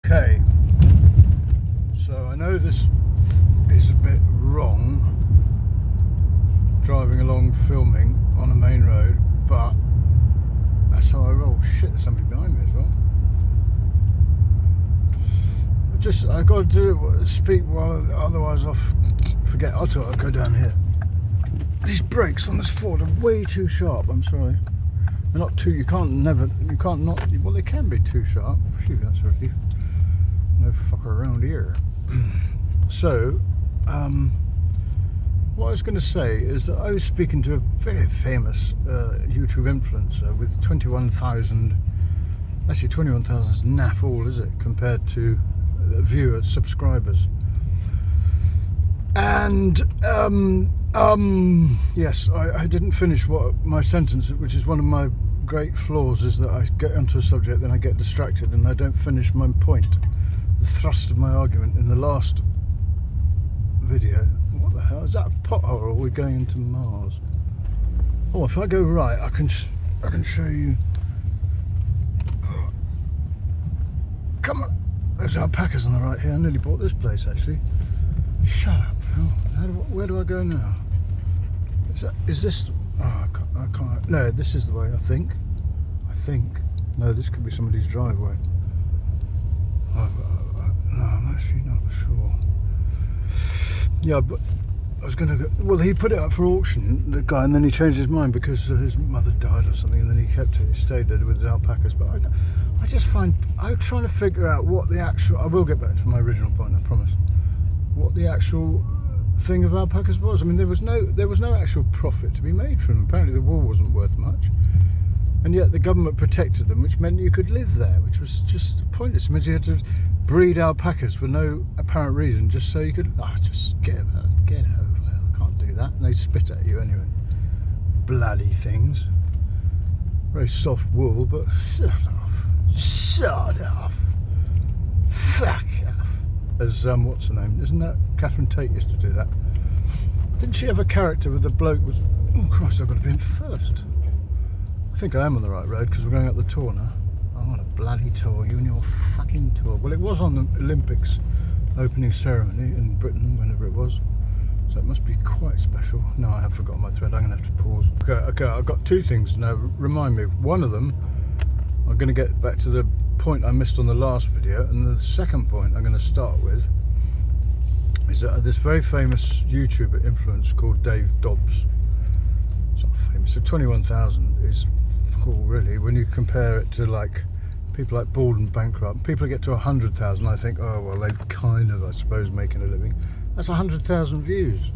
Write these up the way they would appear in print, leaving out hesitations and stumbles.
Okay, so I know this is a bit wrong, driving along filming on a main road, but that's how I roll. Shit, there's somebody behind me as well. I've got to speak while, otherwise I'll forget. I'll go down here. These brakes on this Ford are way too sharp, I'm sorry. They're not too, you can't not, well they can be too sharp. Phew, that's a relief. No fucker around here. So, what I was going to say is that I was speaking to a very famous YouTube influencer with 21,000 is naff all, is it, compared to viewers, subscribers. And yes, I didn't finish my sentence, which is one of my great flaws, is that I get onto a subject, then I get distracted and I don't finish my point, the thrust of my argument in the last video. What the hell is that, a pothole, or are we going into Mars? Oh, if I go right, I can show you. Come on, there's alpacas on the right here. I nearly bought this place actually. Shut up. Where do I go now? Is this? Oh, I can't. No, this is the way. I think. No, this could be somebody's driveway. No, I'm actually not sure. Yeah, but I was going to go. Well, he put it up for auction, the guy, and then he changed his mind because his mother died or something, and then he kept it. He stayed there with his alpacas. But I just find I'm trying to figure out what the actual. I will get back to my original point, I promise. What the actual thing of alpacas was. I mean, there was no actual profit to be made from them. Apparently the wool wasn't worth much, and yet the government protected them, which meant you could live there, which was just pointless. It meant you had to breed alpacas for no apparent reason, just so you could just get over it. I can't do that. And they spit at you anyway, bloody things. Very soft wool, but shut off, fuck off. As what's her name? Isn't that Catherine Tate used to do that? Didn't she have a character with the bloke was? Oh Christ! I've got to be in first. I think I am on the right road because we're going up the tour now. I want a bloody tour. You and your fucking tour. Well, it was on the Olympics opening ceremony in Britain, whenever it was. So it must be quite special. No, I have forgotten my thread. I'm going to have to pause. Okay. I've got two things now. Remind me. One of them, I'm going to get back to the point I missed on the last video, and the second point I'm going to start with is that this very famous YouTuber influencer called Dave Dobbs. It's not famous. So 21,000 is cool, really, when you compare it to like people like Bald and Bankrupt. People get to 100,000. I think, oh well, they've kind of, I suppose, making a living. That's 100,000 views.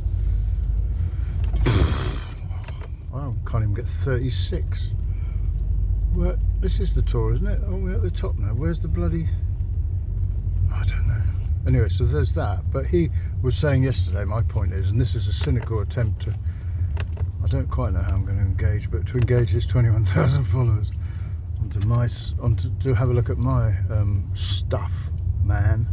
I can't even get 36. Well, this is the tour, isn't it? Oh, we're at the top now. Where's the bloody... I don't know. Anyway, so there's that. But he was saying yesterday, my point is, and this is a cynical attempt to... I don't quite know how I'm going to engage, but to engage his 21,000 followers to have a look at my stuff, man.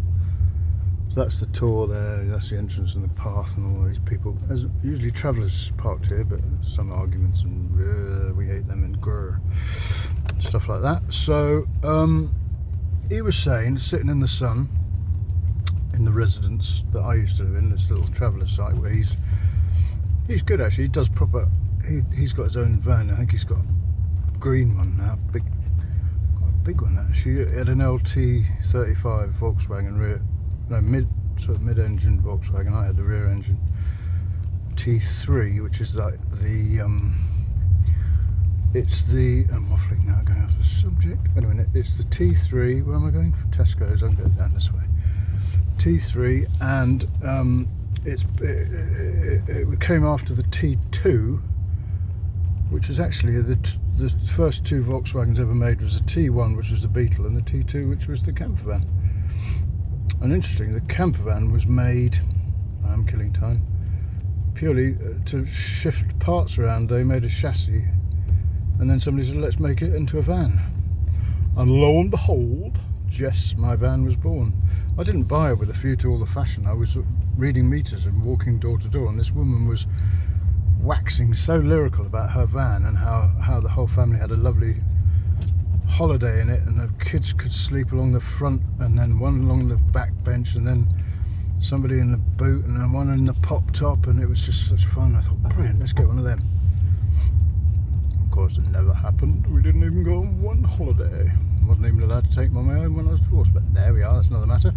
So that's the tour there. That's the entrance and the path and all these people. There's usually travellers parked here, but some arguments and we hate them and grr. Stuff like that. So he was saying, sitting in the sun in the residence that I used to live in, this little traveller site, where he's good actually. He does proper. He's got his own van. I think he's got a green one now, quite a big one actually. He had an LT35 Volkswagen rear, no mid-engine Volkswagen. I had the rear engine T3, which is like the it's the, I'm waffling now, going off the subject. Wait a minute, it's the T3, where am I going? Tesco's, I'm going down this way. T3, and it came after the T2, which is actually the first two Volkswagens ever made was the T1, which was the Beetle, and the T2, which was the camper van. And interesting, the camper van was made, I'm killing time, purely to shift parts around. They made a chassis, and then somebody said, let's make it into a van. And lo and behold, yes, my van was born. I didn't buy it with a view to all the fashion. I was reading meters and walking door to door, and this woman was waxing so lyrical about her van and how the whole family had a lovely holiday in it, and the kids could sleep along the front, and then one along the back bench, and then somebody in the boot, and then one in the pop top, and it was just such fun. I thought, brilliant, let's get one of them. Of course, it never happened. We didn't even go on one holiday. I wasn't even allowed to take my own when I was divorced, but there we are, that's another matter.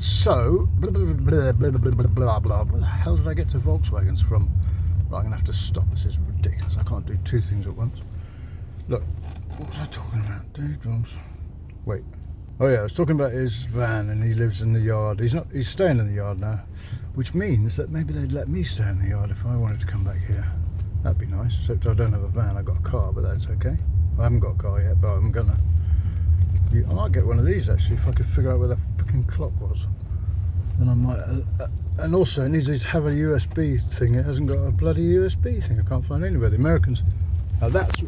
So, blah, blah, blah, blah, blah, blah, blah, blah. Where the hell did I get to Volkswagens from? Right, I'm going to have to stop. This is ridiculous. I can't do two things at once. Look, what was I talking about? Dude, drums. Wait. Oh yeah, I was talking about his van, and he lives in the yard. He's staying in the yard now, which means that maybe they'd let me stay in the yard if I wanted to come back here. That'd be nice, except I don't have a van. I've got a car, but that's okay. I haven't got a car yet, but I'm gonna. I might get one of these actually if I could figure out where the fucking clock was. Then I might. And also, it needs to have a USB thing. It hasn't got a bloody USB thing. I can't find anywhere. The Americans. Now that's